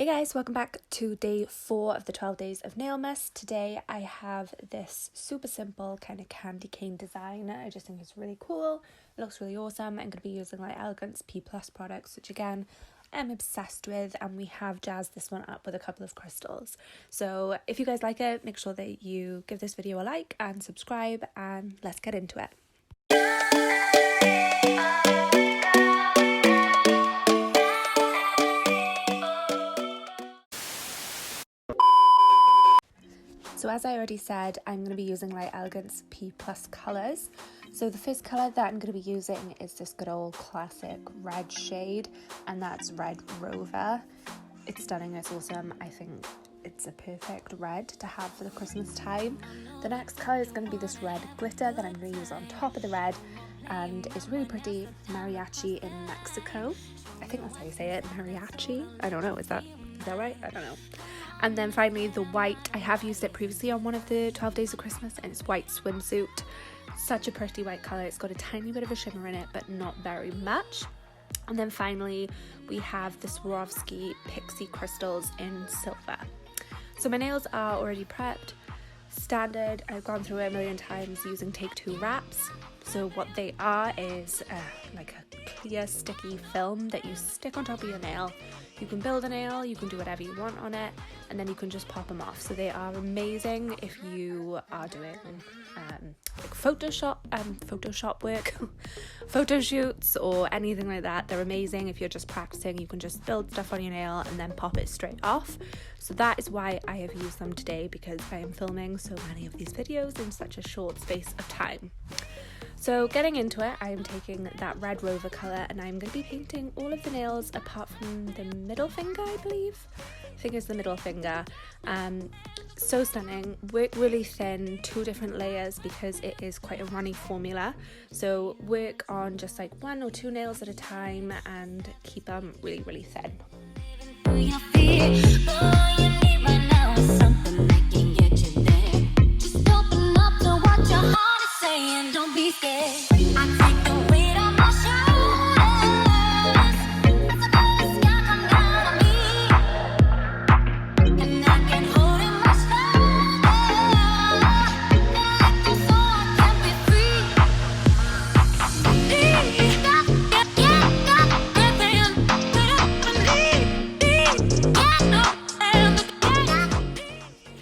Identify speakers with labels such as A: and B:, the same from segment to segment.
A: Hey guys, welcome back to day 4 of the 12 days of nail mist. Today I have this super simple kind of candy cane design. I just think it's really cool. It looks really awesome. I'm going to be using like Elegance P+ products, which again I'm obsessed with, and we have jazzed this one up with a couple of crystals. So if you guys like it, make sure that you give this video a like and subscribe, and let's get into it. So as I already said, I'm going to be using like Elegance P+ colours. So the first colour that I'm going to be using is this good old classic red shade, and that's Red Rover. It's stunning, it's awesome. I think it's a perfect red to have for the Christmas time. The next colour is going to be this red glitter that I'm going to use on top of the red, and it's really pretty. Meriachi In Mexico. I think that's how you say it, Meriachi. I don't know, is that right? I don't know. And then finally the white, I have used it previously on one of the 12 days of Christmas, and it's White Swimsuit. Such a pretty white colour. It's got a tiny bit of a shimmer in it, but not very much. And then finally we have the Swarovskin Pixie crystals in silver. So my nails are already prepped. Standard, I've gone through it a million times using Take 2 wraps. So what they are is like a clear sticky film that you stick on top of your nail. You can build a nail, you can do whatever you want on it, and then you can just pop them off. So they are amazing if you are doing like Photoshop work, photo shoots or anything like that. They're amazing if you're just practicing. You can just build stuff on your nail and then pop it straight off. So that is why I have used them today, because I am filming so many of these videos in such a short space of time. So getting into it, I am taking that Red Rover colour and I'm going to be painting all of the nails apart from the middle finger, I believe. I think it's the middle finger. So stunning. Work really thin, 2 different layers, because it is quite a runny formula. So work on just like 1 or 2 nails at a time and keep them really, really thin.
B: Don't be scared. I take the weight on my shoulders. As I feel the sky come down on me, and I can hold it much longer. Acting so I can be free. Please stop,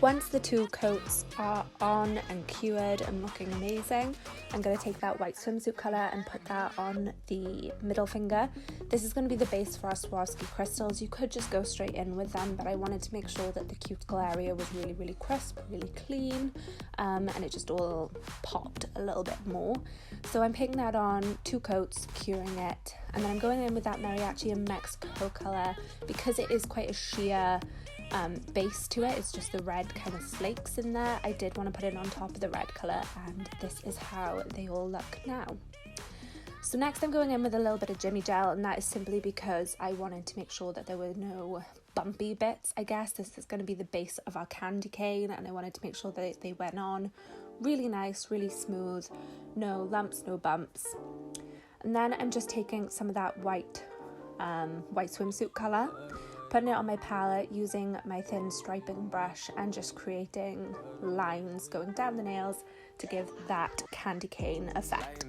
A: Once the 2 coats are on and cured and looking amazing, I'm going to take that white swimsuit colour and put that on the middle finger. This is going to be the base for our Swarovski crystals. You could just go straight in with them, but I wanted to make sure that the cuticle area was really, really crisp, really clean, and it just all popped a little bit more. So I'm putting that on 2 coats, curing it, and then I'm going in with that Meriachi In Mexico colour because it is quite a sheer base to it. It's just the red kind of flakes in there. I did want to put it on top of the red colour, and this is how they all look now. So next I'm going in with a little bit of Jimmy Gel, and that is simply because I wanted to make sure that there were no bumpy bits. I guess this is going to be the base of our candy cane, and I wanted to make sure that they went on really nice, really smooth, no lumps, no bumps. And then I'm just taking some of that white swimsuit colour, putting it on my palette using my thin striping brush and just creating lines going down the nails to give that candy cane effect.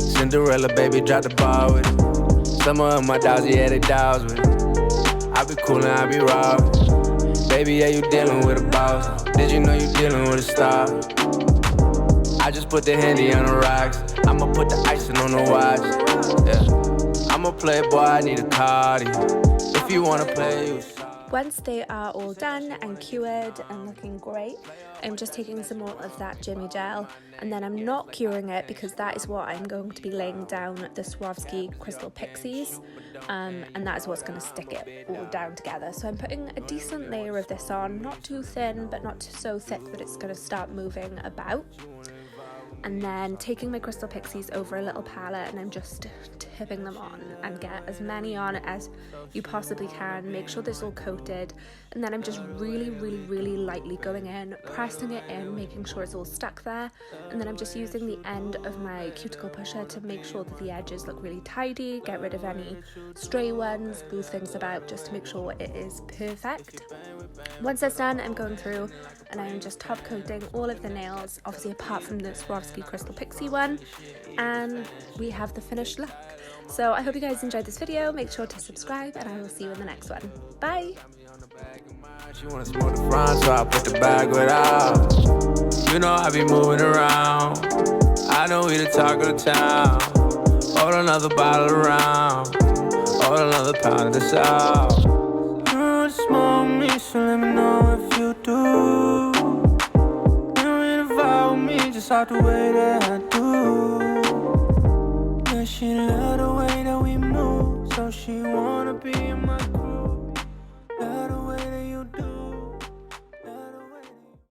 C: Cinderella baby dropped the ball with it. Some of my dogs, yeah, they dogs with it. I be coolin', I be robbing. Baby, yeah, you dealing with a boss. Did you know you dealing with a star? I just put the handy on the rocks. I'ma put the icing on the watch. Yeah. I'm a playboy, I need a card. If you wanna play,
A: Once they are all done and cured and looking great, I'm just taking some more of that Jimmy Gel, and then I'm not curing it because that is what I'm going to be laying down the Swarovski crystal Pixies, and that is what's going to stick it all down together. So I'm putting a decent layer of this on, not too thin but not so thick that it's going to start moving about. and then taking my Crystal Pixies over a little palette, and I'm just tipping them on, and get as many on as you possibly can. Make sure this all coated, and then I'm just really lightly going in, pressing it in, making sure it's all stuck there, and then I'm just using the end of my cuticle pusher to make sure that the edges look really tidy, get rid of any stray ones, move things about just to make sure it is perfect. Once that's done, I'm going through and I'm just top coating all of the nails, obviously apart from the Swarovski Crystal Pixie one, and we have the finished look. So I hope you guys enjoyed this video. Make sure to subscribe, and I will see you in the next one. Bye!
C: She wanna smoke the front, so I put the bag without. You know I be moving around. I know we the talk of the town. Hold another bottle around. Hold another pound of this out. You don't smoke me, so let me know if you do. You don't vibe with me, just out the way that I do. Yeah, she love the way that we move, so she wanna be in my group.